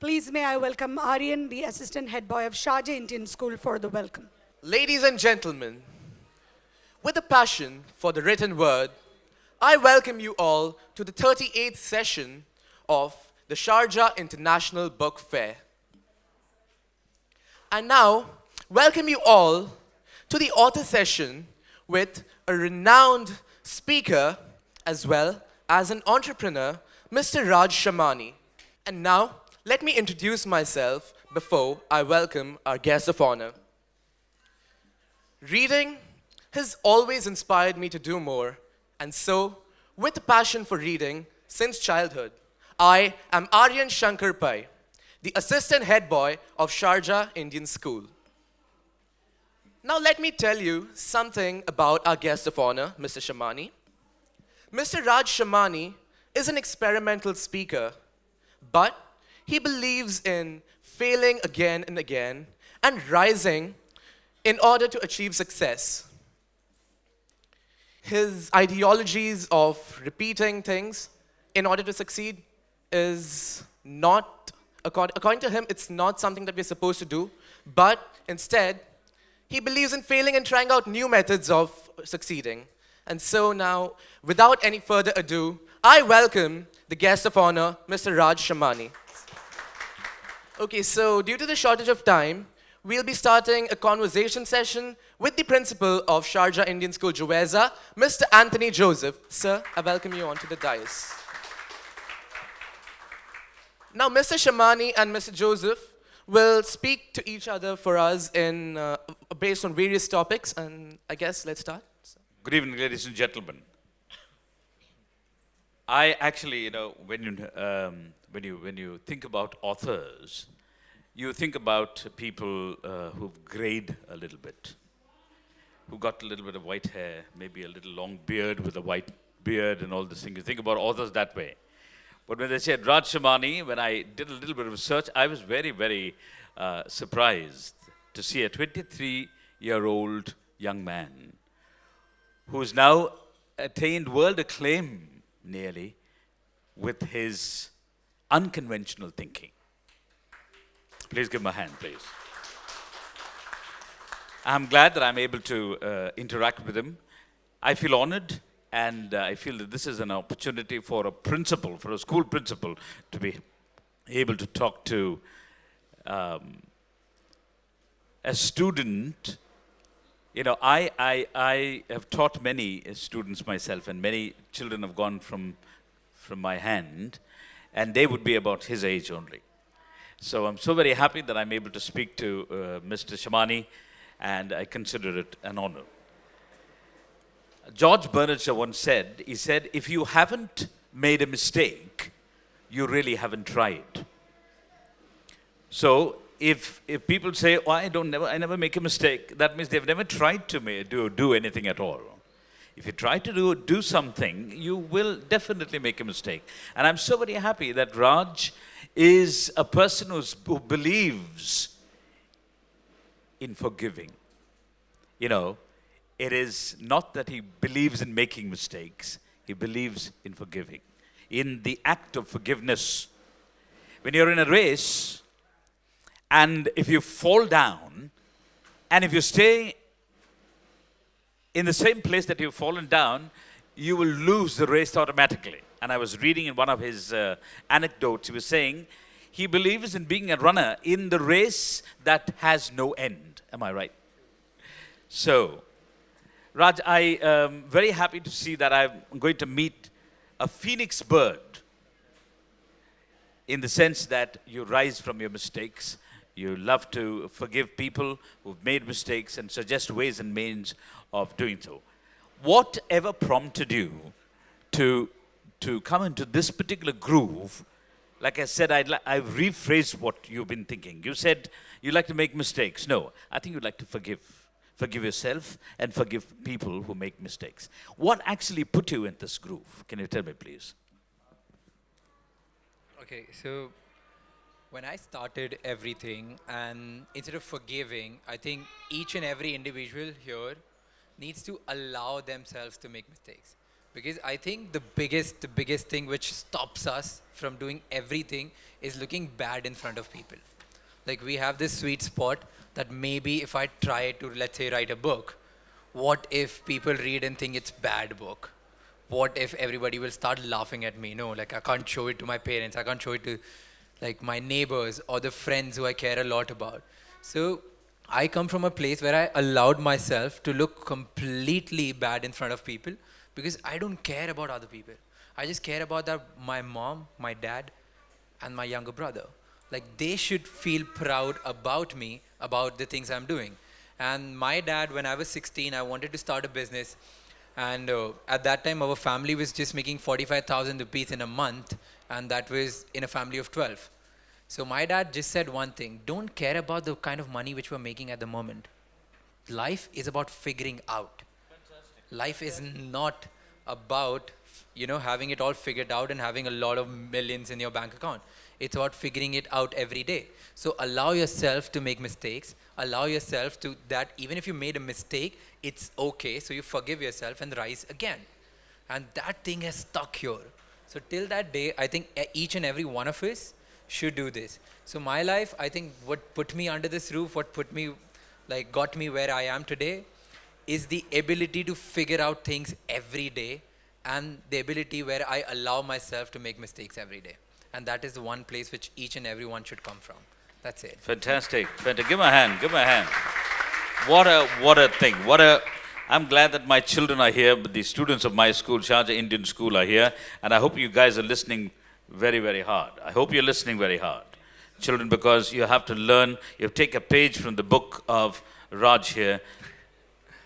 Please may I welcome Aryan, the assistant head boy of Sharjah Indian School, for the welcome. Ladies and gentlemen, with a passion for the written word, I welcome you all to the 38th session of the Sharjah International Book Fair. And now, welcome you all to the author session with a renowned speaker as well as an entrepreneur, Mr. Raj Shamani. And now, let me introduce myself before I welcome our guest of honor. Reading has always inspired me to do more, and so, with a passion for reading since childhood, I am Aryan Shankar Pai, the assistant head boy of Sharjah Indian School. Now let me tell you something about our guest of honor, Mr. Shamani. Mr. Raj Shamani is an experimental speaker, but he believes in failing again and again and rising in order to achieve success. His ideologies of repeating things in order to succeed is not, according to him, it's not something that we're supposed to do, but instead, he believes in failing and trying out new methods of succeeding. And so now, without any further ado, I welcome the guest of honor, Mr. Raj Shamani. Okay, so due to the shortage of time, we'll be starting a conversation session with the principal of Sharjah Indian School, Juweza, Mr. Anthony Joseph. Sir, I welcome you onto the dais. Now, Mr. Shamani and Mr. Joseph will speak to each other for us based on various topics, and I guess let's start. Good evening, ladies and gentlemen. I actually, when you think about authors, you think about people who've grayed a little bit, who got a little bit of white hair, maybe a little long beard with a white beard and all this thing. You think about authors that way. But when they said Raj Shamani, when I did a little bit of research, I was very, very surprised to see a 23-year-old young man who's now attained world acclaim nearly with his unconventional thinking. Please give him a hand, please. I'm glad that I'm able to interact with him. I feel honored, and I feel that this is an opportunity for a principal, for a school principal, to be able to talk to a student. I have taught many students myself, and many children have gone from my hand, and they would be about his age only. So I'm so very happy that I'm able to speak to Mr. Shamani, and I consider it an honor. George Bernard Shaw once said, he said, if you haven't made a mistake, you really haven't tried. So if people say, oh, I never make a mistake, that means they've never tried to do anything at all. If you try to do something, you will definitely make a mistake. And I'm so very happy that Raj is a person who believes in forgiving. It is not that he believes in making mistakes. He believes in forgiving, in the act of forgiveness. When you're in a race, and if you fall down, and if you stay in the same place that you've fallen down, you will lose the race automatically. And I was reading in one of his anecdotes, he was saying, he believes in being a runner in the race that has no end. Am I right? So, Raj, I am very happy to see that I'm going to meet a phoenix bird in the sense that you rise from your mistakes. You love to forgive people who've made mistakes and suggest ways and means of doing so. Whatever prompted you to come into this particular groove? Like I said, I've rephrased what you've been thinking. You said you like to make mistakes. No, I think you'd like to forgive. Forgive yourself and forgive people who make mistakes. What actually put you in this groove? Can you tell me, please? Okay, so when I started everything, and instead of forgiving, I think each and every individual here needs to allow themselves to make mistakes. Because I think the biggest thing which stops us from doing everything is looking bad in front of people. Like we have this sweet spot that maybe if I try to, let's say, write a book, what if people read and think it's bad book? What if everybody will start laughing at me? No, like I can't show it to my parents. I can't show it to like my neighbors or the friends who I care a lot about. So I come from a place where I allowed myself to look completely bad in front of people because I don't care about other people. I just care about that my mom, my dad, and my younger brother. Like they should feel proud about me, about the things I'm doing. And my dad, when I was 16, I wanted to start a business. And at that time, our family was just making 45,000 rupees in a month. And that was in a family of 12. So my dad just said one thing: don't care about the kind of money which we're making at the moment. Life is about figuring out. Life is not about having it all figured out and having a lot of millions in your bank account. It's about figuring it out every day. So allow yourself to make mistakes. Allow yourself to that even if you made a mistake, it's okay. So you forgive yourself and rise again. And that thing has stuck here. So till that day, I think each and every one of us should do this. So my life, I think what put me under this roof, what put me got me where I am today, is the ability to figure out things every day and the ability where I allow myself to make mistakes every day. And that is the one place which each and everyone should come from. That's it. Fantastic. Fantastic. Give him a hand. Give him a hand. What a thing. I'm glad that my children are here, but the students of my school, Sharjah Indian School, are here. And I hope you guys are listening very, very hard. I hope you're listening very hard. Children, because you have to learn, you have to take a page from the book of Raj here,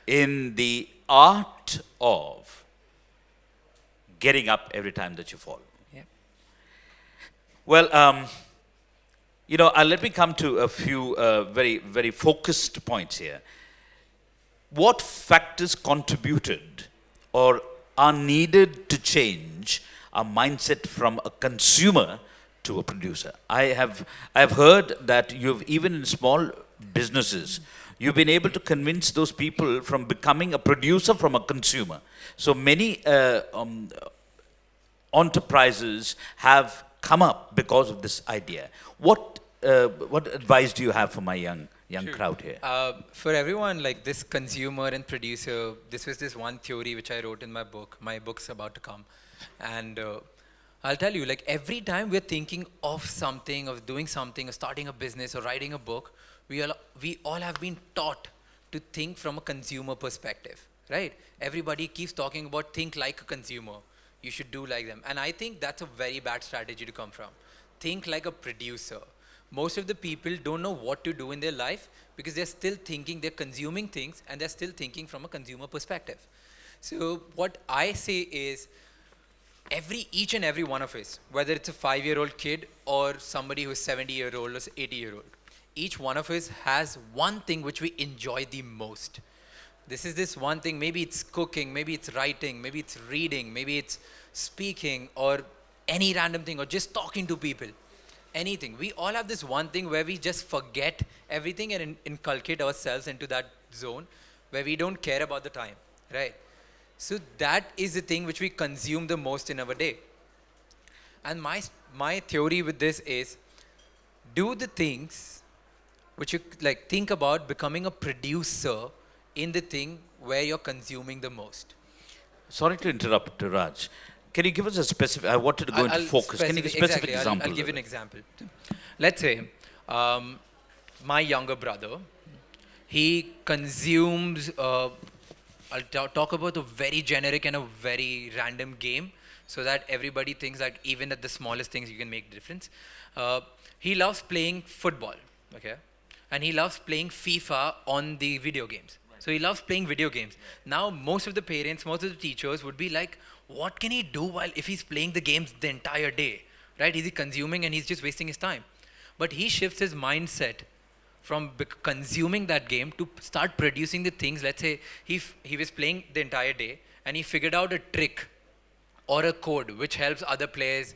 in the art of getting up every time that you fall. Yeah. Well, let me come to a few very, very focused points here. What factors contributed or are needed to change our mindset from a consumer to a producer? I have heard that you've, even in small businesses, you've been able to convince those people from becoming a producer from a consumer. So many enterprises have come up because of this idea. What advice do you have for my young crowd here? For everyone, like this consumer and producer, this was this one theory which I wrote in my book. My book's about to come. And I'll tell you, like every time we're thinking of something, of doing something, or starting a business, or writing a book, we all have been taught to think from a consumer perspective, right? Everybody keeps talking about think like a consumer. You should do like them. And I think that's a very bad strategy to come from. Think like a producer. Most of the people don't know what to do in their life because they're still thinking, they're consuming things and they're still thinking from a consumer perspective. So what I say is, each and every one of us, whether it's a 5-year-old kid or somebody who's 70-year-old or 80-year-old, each one of us has one thing which we enjoy the most. This is this one thing. Maybe it's cooking, maybe it's writing, maybe it's reading, maybe it's speaking, or any random thing, or just talking to people. Anything. We all have this one thing where we just forget everything and inculcate ourselves into that zone where we don't care about the time, right? So that is the thing which we consume the most in our day. And my theory with this is, do the things which you like, think about becoming a producer in the thing where you're consuming the most. Sorry to interrupt, Raj. Can you give us a specific, I wanted to go into focus. Can you give a specific example? I'll give you an example. Let's say my younger brother, he consumes, I'll talk about a very generic and a very random game so that everybody thinks that even at the smallest things you can make a difference. He loves playing football, okay? And he loves playing FIFA on the video games. So he loves playing video games. Now, most of the parents, most of the teachers would be like, what can he do if he's playing the games the entire day, right? Is he consuming and he's just wasting his time? But he shifts his mindset from consuming that game to start producing the things. Let's say he was playing the entire day and he figured out a trick or a code which helps other players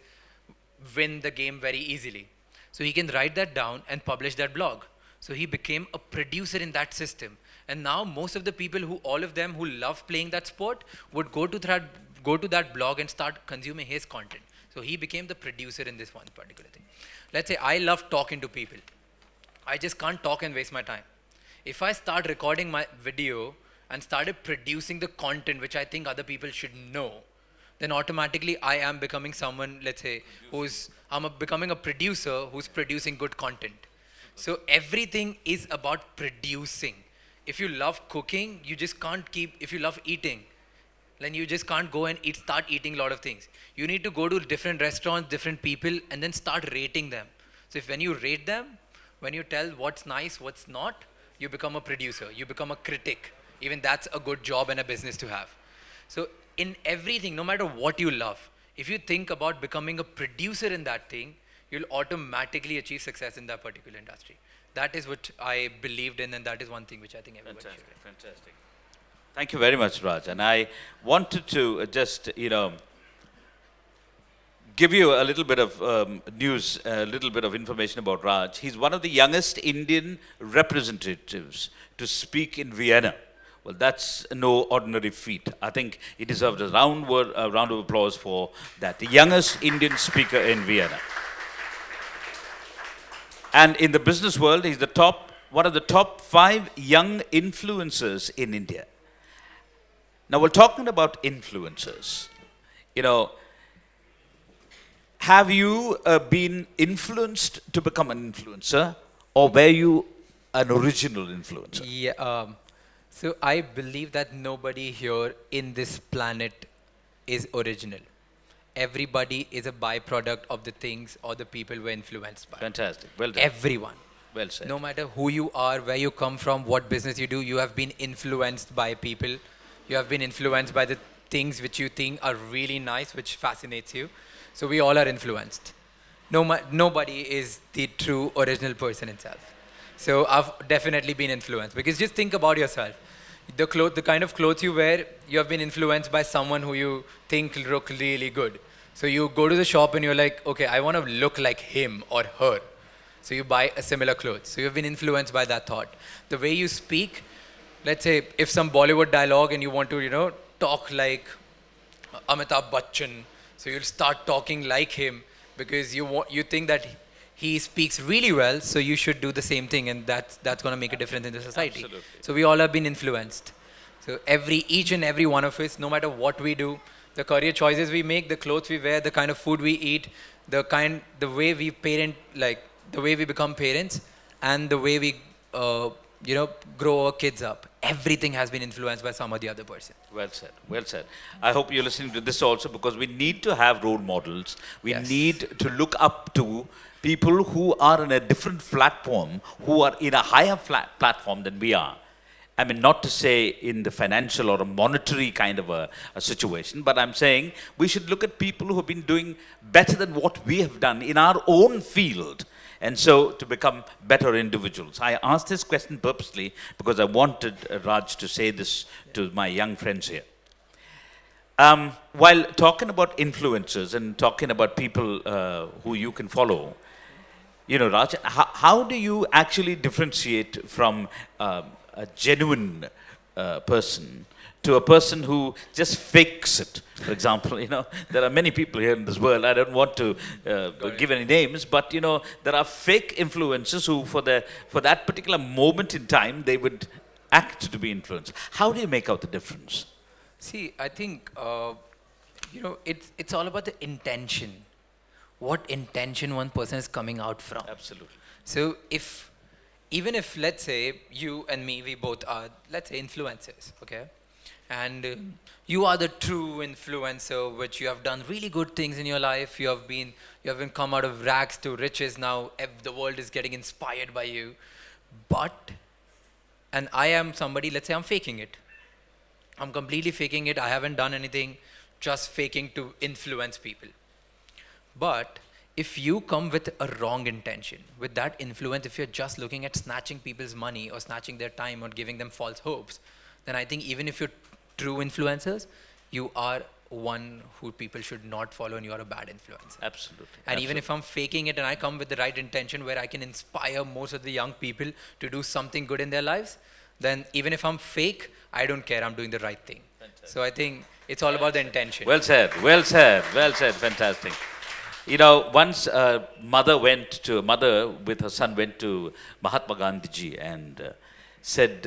win the game very easily. So he can write that down and publish that blog. So he became a producer in that system. And now most of the people all of them who love playing that sport would go to go to that blog and start consuming his content. So he became the producer in this one particular thing. Let's say I love talking to people. I just can't talk and waste my time. If I start recording my video and started producing the content which I think other people should know, then automatically I am becoming someone, let's say, becoming a producer who's producing good content. So everything is about producing. If you love cooking, you just can't if you love eating, then you just can't go and start eating a lot of things. You need to go to different restaurants, different people, and then start rating them. So when you rate them, when you tell what's nice, what's not, you become a producer, you become a critic. Even that's a good job and a business to have. So in everything, no matter what you love, if you think about becoming a producer in that thing, you'll automatically achieve success in that particular industry. That is what I believed in, and that is one thing which I think everybody should. Fantastic. Thank you very much, Raj. And I wanted to just, give you a little bit of news, a little bit of information about Raj. He's one of the youngest Indian representatives to speak in Vienna. Well, that's no ordinary feat. I think he deserves a round of applause for that. The youngest Indian speaker in Vienna. And in the business world, he's one of the top 5 young influencers in India. Now, we're talking about influencers. Have you been influenced to become an influencer, or were you an original influencer? Yeah. So I believe that nobody here in this planet is original. Everybody is a byproduct of the things or the people we're influenced by. Fantastic. Well done. Everyone. Well said. No matter who you are, where you come from, what business you do, you have been influenced by people. You have been influenced by the things which you think are really nice, which fascinates you. So we all are influenced. Nobody is the true original person itself. So I've definitely been influenced, because just think about yourself. The kind of clothes you wear, you have been influenced by someone who you think look really good. So you go to the shop and you're like, okay, I want to look like him or her. So you buy a similar clothes. So you've been influenced by that thought. The way you speak, let's say if some Bollywood dialogue and you want to, talk like Amitabh Bachchan, so you'll start talking like him because you think that he speaks really well, so you should do the same thing, and that's going to make a difference in the society. Absolutely. So we all have been influenced. So each and every one of us, no matter what we do, the career choices we make, the clothes we wear, the kind of food we eat, the way we parent, like the way we become parents, and the way we grow our kids up, everything has been influenced by some or the other person. Well said. Well said. I hope you're listening to this also, because we need to have role models. We Yes. need to look up to people who are in a different platform, who are in a higher platform than we are. I mean, not to say in the financial or a monetary kind of a situation, but I'm saying we should look at people who have been doing better than what we have done in our own field, and so to become better individuals. I asked this question purposely because I wanted Raj to say this to my young friends here. While talking about influencers and talking about people who you can follow, Raj, how do you actually differentiate from a genuine person to a person who just fakes it? For example, there are many people here in this world. I don't want to give any names, but there are fake influencers who, for that particular moment in time, they would act to be influenced. How do you make out the difference? See, I think it's all about the intention. What intention one person is coming out from. Absolutely. So even if let's say you and me, we both are, let's say, influencers, okay? And you are the true influencer, which you have done really good things in your life. You have been come out of rags to riches. Now the world is getting inspired by you. And I am somebody, let's say I'm faking it. I'm completely faking it. I haven't done anything, just faking to influence people. But if you come with a wrong intention, with that influence, if you're just looking at snatching people's money or snatching their time or giving them false hopes, then I think even if you're true influencers, you are one who people should not follow, and you are a bad influencer. Absolutely. And even if I'm faking it and I come with the right intention where I can inspire most of the young people to do something good in their lives, then even if I'm fake, I don't care. I'm doing the right thing. So I think it's all about the intention. Well said, well said, well said, fantastic. You know, once a mother with her son went to Mahatma Gandhiji and said,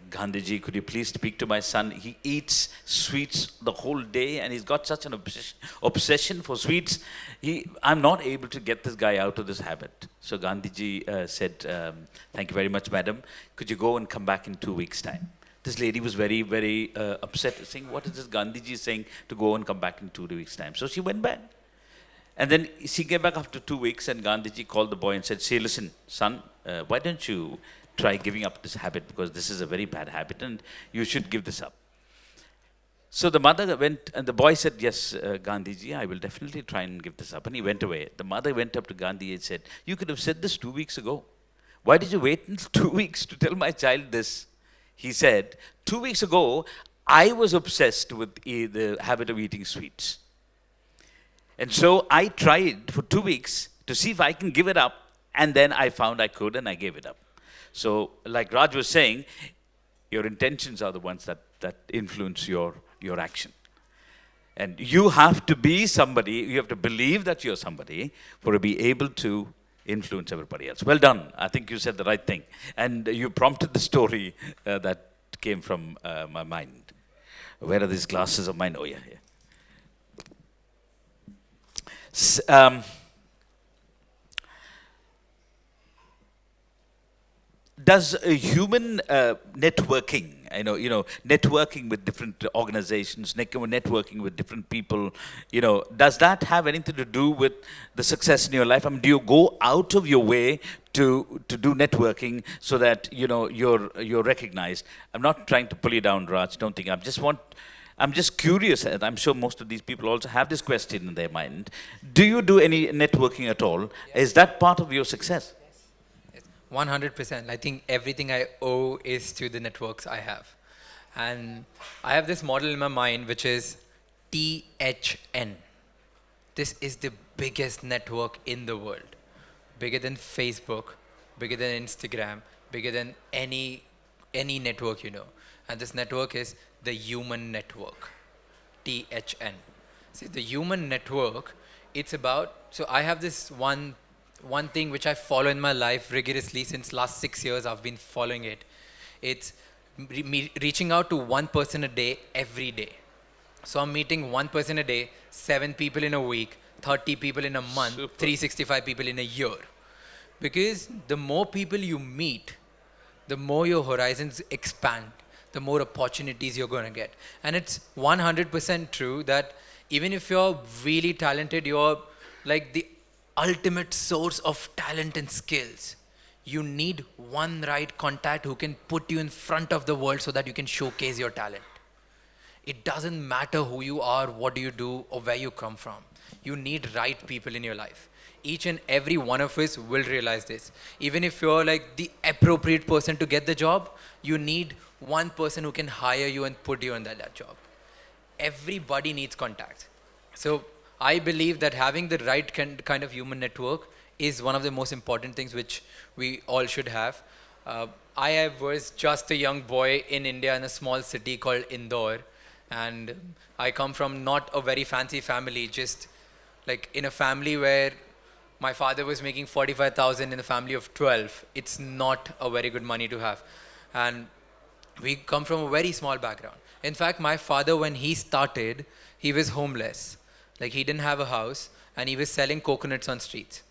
Gandhiji, could you please speak to my son? He eats sweets the whole day and he's got such an obsession for sweets. I'm not able to get this guy out of this habit. So Gandhiji said, thank you very much, madam. Could you go and come back in 2 weeks' time? This lady was very, very upset, saying, what is this Gandhiji saying to go and come back in 2 weeks' time? So she went back. And then she came back after 2 weeks and Gandhiji called the boy and said, say, listen, son, why don't you try giving up this habit, because this is a very bad habit and you should give this up. So the mother went and the boy said, yes, Gandhiji, I will definitely try and give this up. And he went away. The mother went up to Gandhi and said, you could have said this 2 weeks ago. Why did you wait until 2 weeks to tell my child this? He said, 2 weeks ago, I was obsessed with the habit of eating sweets. And so I tried for 2 weeks to see if I can give it up. And then I found I could and I gave it up. So like Raj was saying, your intentions are the ones that influence your action. And you have to be somebody, you have to believe that you're somebody for to be able to influence everybody else. Well done. I think you said the right thing. And you prompted the story that came from my mind. Where are these glasses of mine? Oh, yeah, yeah. Does a human networking, networking with different organizations, networking with different people, does that have anything to do with the success in your life? I mean, do you go out of your way to do networking so that you're recognized? I'm not trying to pull you down, Raj. Don't think. I'm just curious, and I'm sure most of these people also have this question in their mind. Do you do any networking at all? Is that part of your success? 100%. I think everything I owe is to the networks I have. And I have this model in my mind, which is THN. This is the biggest network in the world. Bigger than Facebook, bigger than Instagram, bigger than any network you know. And this network is the human network, THN. See, the human network, it's about, so I have this one thing which I follow in my life rigorously since last 6 years. I've been following it. It's reaching out to one person a day, every day. So I'm meeting one person a day, 7 people in a week, 30 people in a month, Super. 365 people in a year. Because the more people you meet, the more your horizons expand, the more opportunities you're going to get. And it's 100% true that even if you're really talented, you're like the ultimate source of talent and skills. You need one right contact who can put you in front of the world so that you can showcase your talent. It doesn't matter who you are, what do you do, or where you come from. You need right people in your life. Each and every one of us will realize this. Even if you're like the appropriate person to get the job, you need one person who can hire you and put you on that job. Everybody needs contacts. So I believe that having the right kind of human network is one of the most important things which we all should have. I was just a young boy in India in a small city called Indore, and I come from not a very fancy family, just like in a family where my father was making 45,000 in a family of 12. It's not a very good money to have. And we come from a very small background. In fact, my father, when he started, he was homeless. Like, he didn't have a house and he was selling coconuts on streets.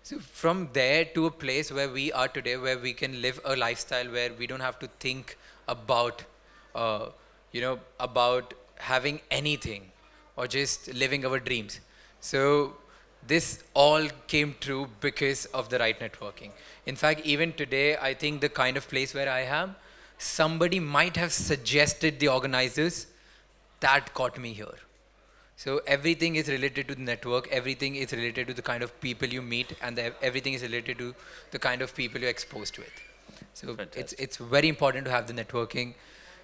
So from there to a place where we are today, where we can live a lifestyle where we don't have to think about, about having anything or just living our dreams. So this all came true because of the right networking. In fact, even today, I think the kind of place where I am, somebody might have suggested the organizers that got me here. So everything is related to the network, everything is related to the kind of people you meet, and everything is related to the kind of people you're exposed with. So it's very important to have the networking.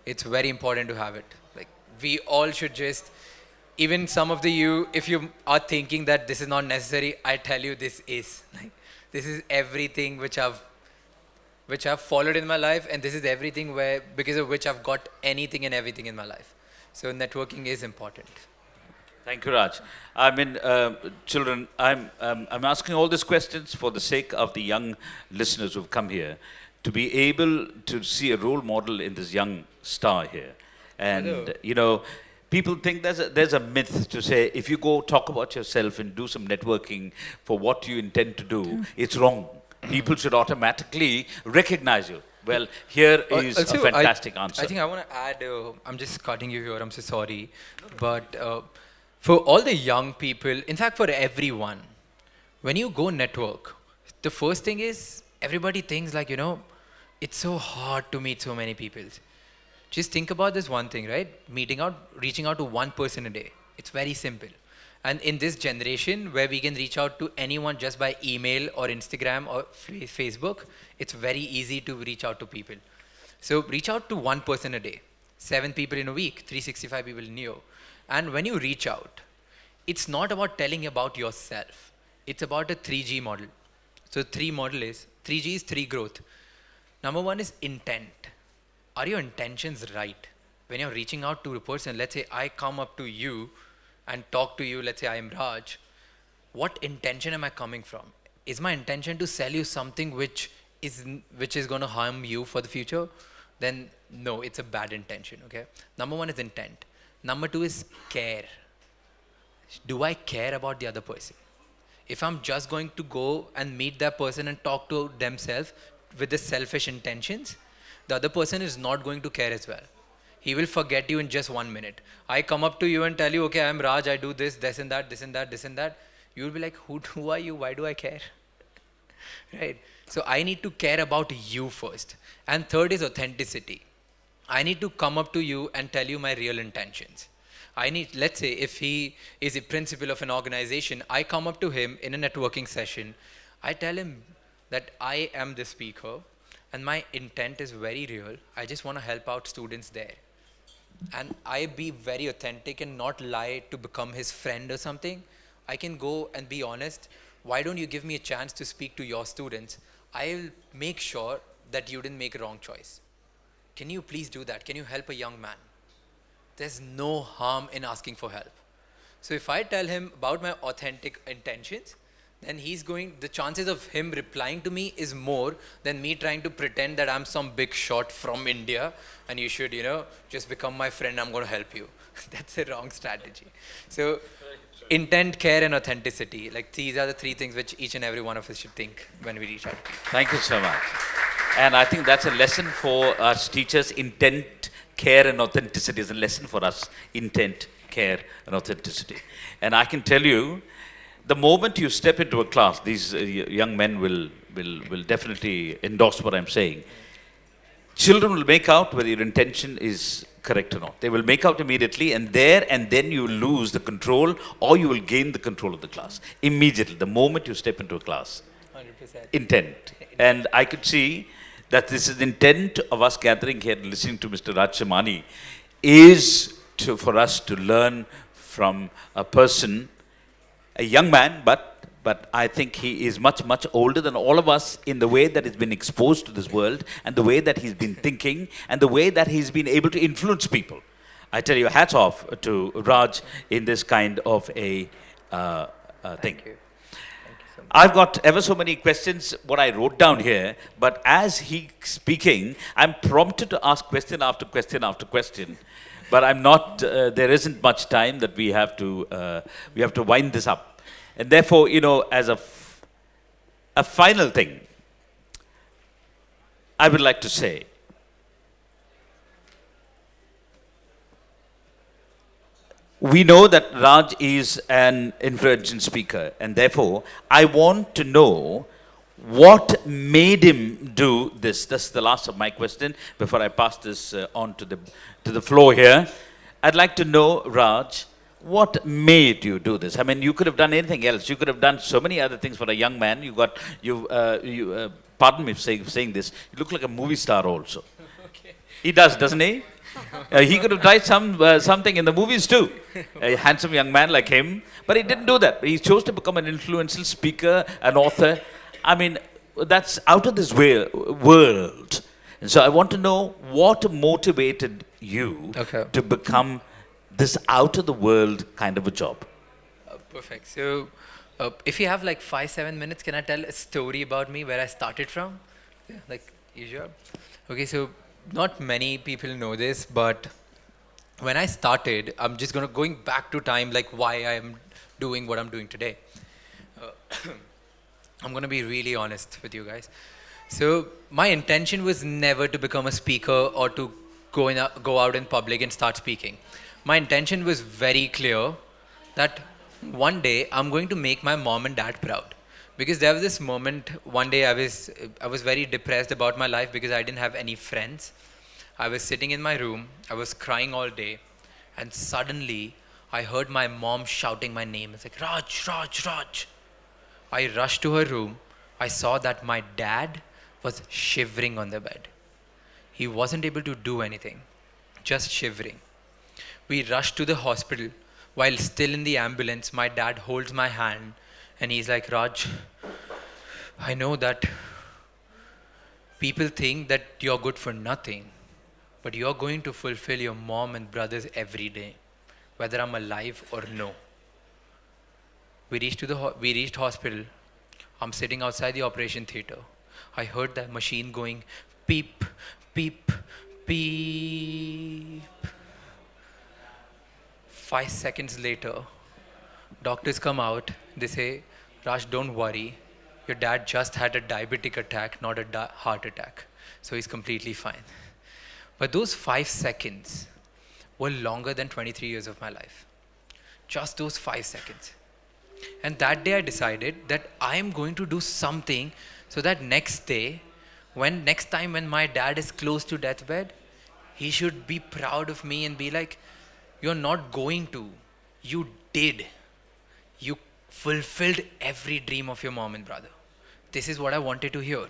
It's very important to have it. Like, we all should just, even some of you, if you are thinking that this is not necessary, I tell you this is. Like, this is everything which I've followed in my life, and this is everything because of which I've got anything and everything in my life. So networking is important. Thank you, Raj. I mean, children, I'm asking all these questions for the sake of the young listeners who've come here to be able to see a role model in this young star here. And, Hello. you know, people think there's a myth to say if you go talk about yourself and do some networking for what you intend to do, it's wrong. People should automatically recognize you. Well, here is Also, a fantastic answer. I think I want to add, I'm just cutting you here, I'm so sorry. But for all the young people, in fact, for everyone, when you go network, the first thing is everybody thinks like, it's so hard to meet so many people. Just think about this one thing, right? Reaching out to one person a day. It's very simple. And in this generation where we can reach out to anyone just by email or Instagram or Facebook, it's very easy to reach out to people. So reach out to one person a day, 7 people in a week, 365 people in a year. And when you reach out, it's not about telling about yourself. It's about a 3G model. So 3G is 3 growth. Number 1 is intent. Are your intentions right? When you're reaching out to a person, let's say I come up to you and talk to you, let's say I am Raj, what intention am I coming from? Is my intention to sell you something which is going to harm you for the future? Then no, it's a bad intention, okay? Number 1 is intent. Number 2 is care. Do I care about the other person? If I'm just going to go and meet that person and talk to themselves with the selfish intentions, the other person is not going to care as well. He will forget you in just 1 minute. I come up to you and tell you, okay, I'm Raj, I do this and that, this and that, this and that. You'll be like, who are you? Why do I care? Right? So I need to care about you first. And third is authenticity. I need to come up to you and tell you my real intentions. Let's say if he is a principal of an organization, I come up to him in a networking session. I tell him that I am the speaker and my intent is very real. I just want to help out students there. And I be very authentic and not lie to become his friend or something. I can go and be honest. Why don't you give me a chance to speak to your students? I'll make sure that you didn't make a wrong choice. Can you please do that? Can you help a young man? There's no harm in asking for help. So if I tell him about my authentic intentions, then the chances of him replying to me is more than me trying to pretend that I'm some big shot from India and you should, just become my friend, I'm going to help you. That's a wrong strategy. So intent, care and authenticity, like these are the 3 things which each and every one of us should think when we reach out. Thank you so much. And I think that's a lesson for us teachers. Intent, care and authenticity is a lesson for us. Intent, care and authenticity. And I can tell you, the moment you step into a class, these young men will definitely endorse what I'm saying. Children will make out whether your intention is correct or not. They will make out immediately, and then you lose the control, or you will gain the control of the class immediately. The moment you step into a class, 100%. Intent. And I could see that this is the intent of us gathering here and listening to Mr. Raj Shamani is for us to learn from a person, a young man, but I think he is much, much older than all of us in the way that he's been exposed to this world and the way that he's been thinking and the way that he's been able to influence people. I tell you, hats off to Raj in this kind of a thing. Thank you so much. I've got ever so many questions, what I wrote down here, but as he's speaking, I'm prompted to ask question after question after question. But I'm not, there isn't much time that we have to wind this up. And therefore, as a final thing, I would like to say, we know that Raj is an influential speaker, and therefore, I want to know what made him do this. That's the last of my question before I pass this on to the floor here. I'd like to know, Raj, what made you do this? I mean, you could have done anything else. You could have done so many other things for a young man. Pardon me for saying this. You look like a movie star also. Okay. He does, doesn't he? He could have tried something in the movies too. A handsome young man like him. But he didn't do that. He chose to become an influential speaker, an author. I mean, that's out of this world. And so I want to know what motivated you Okay. to become this out of the world kind of a job? Perfect. So, if you have like 5-7 minutes, can I tell a story about me where I started from? Yeah, like usual. Okay, so not many people know this, but when I started, I'm just going back to time, like why I am doing what I'm doing today. I'm gonna be really honest with you guys. So my intention was never to become a speaker or to go out in public and start speaking. My intention was very clear that one day I'm going to make my mom and dad proud. Because there was this moment one day I was very depressed about my life because I didn't have any friends. I was sitting in my room, I was crying all day, and suddenly I heard my mom shouting my name. It's like Raj, Raj, Raj. I rushed to her room. I saw that my dad was shivering on the bed. He wasn't able to do anything, just shivering. We rushed to the hospital. While still in the ambulance, my dad holds my hand and he's like, Raj, I know that people think that you're good for nothing, but you're going to fulfill your mom and brothers every day, whether I'm alive or no. We reached hospital. I'm sitting outside the operation theater. I heard that machine going beep, beep, beep. 5 seconds later, doctors come out. They say, Raj, don't worry. Your dad just had a diabetic attack, not a heart attack. So he's completely fine. But those 5 seconds were longer than 23 years of my life. Just those 5 seconds. And that day I decided that I am going to do something so that next time when my dad is close to deathbed, he should be proud of me and be like, you're not going to. You did. You fulfilled every dream of your mom and brother. This is what I wanted to hear.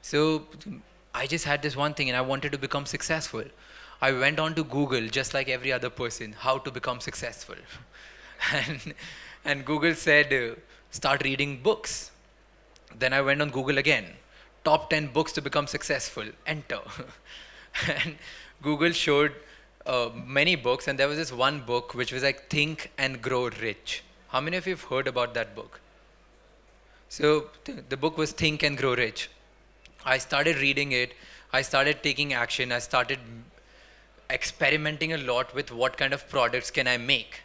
So I just had this one thing and I wanted to become successful. I went on to Google, just like every other person, how to become successful. And Google said, start reading books. Then I went on Google again. Top 10 books to become successful. Enter. And Google showed many books, and there was this one book which was like Think and Grow Rich. How many of you have heard about that book? So the book was Think and Grow Rich. I started reading it. I started taking action. I started experimenting a lot with what kind of products can I make.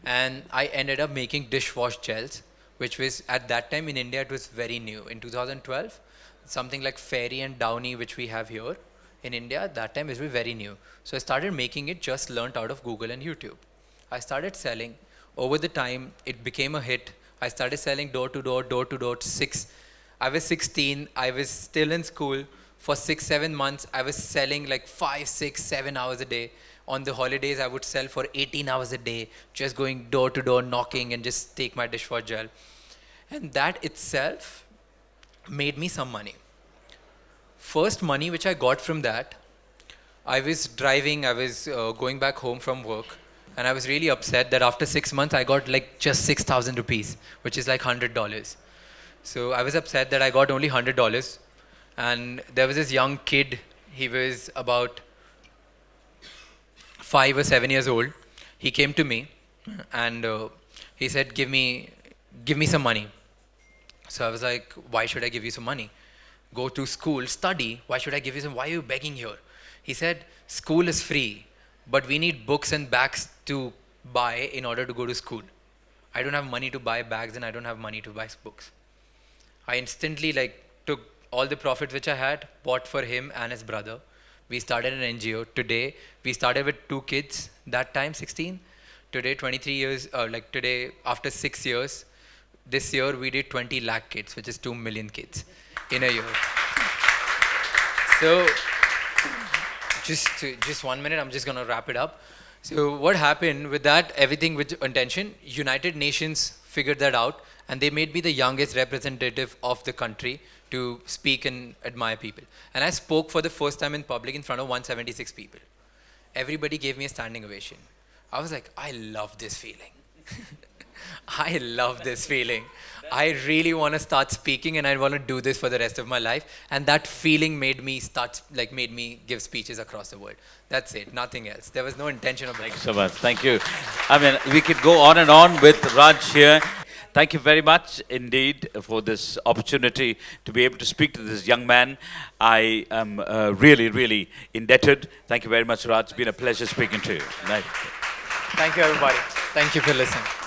And I ended up making dishwash gels, which was at that time in India, it was very new. In 2012, something like Fairy and Downy, which we have here in India, at that time it was very new. So I started making it, just learnt out of Google and YouTube. I started selling. Over the time, it became a hit. I started selling door to door. I was 16, I was still in school. For 6-7 months, I was selling like 5, 6, 7 hours a day. On the holidays, I would sell for 18 hours a day, just going door to door, knocking, and just take my dishwash gel. And that itself made me some money. First money which I got from that, I was driving, I was going back home from work, and I was really upset that after 6 months, I got like just 6,000 rupees, which is like $100. So I was upset that I got only $100. And there was this young kid, he was about 5 or 7 years old. He came to me and he said, give me some money. So I was like, why should I give you some money? Go to school, study. Why should I give you some? Why are you begging here? He said, school is free, but we need books and bags to buy in order to go to school. I don't have money to buy bags and I don't have money to buy books. I instantly took all the profit which I had, bought for him and his brother. We started an NGO. Today, we started with 2 kids, that time 16. Today, 23 years, today, after 6 years, this year we did 20 lakh kids, which is 2 million kids in a year. So, just 1 minute, I'm just gonna wrap it up. So what happened with that, everything with intention, United Nations figured that out and they made me the youngest representative of the country to speak and admire people. And I spoke for the first time in public in front of 176 people. Everybody gave me a standing ovation. I was like, I love this feeling. I love this feeling. I really want to start speaking and I want to do this for the rest of my life. And that feeling made me made me give speeches across the world. That's it, nothing else. There was no intention of Thank you so much. Thank you. I mean, we could go on and on with Raj here. Thank you very much indeed for this opportunity to be able to speak to this young man. I am really, really indebted. Thank you very much, Raj. It's been a pleasure speaking to you. Nice. Thank you, everybody. Thank you for listening.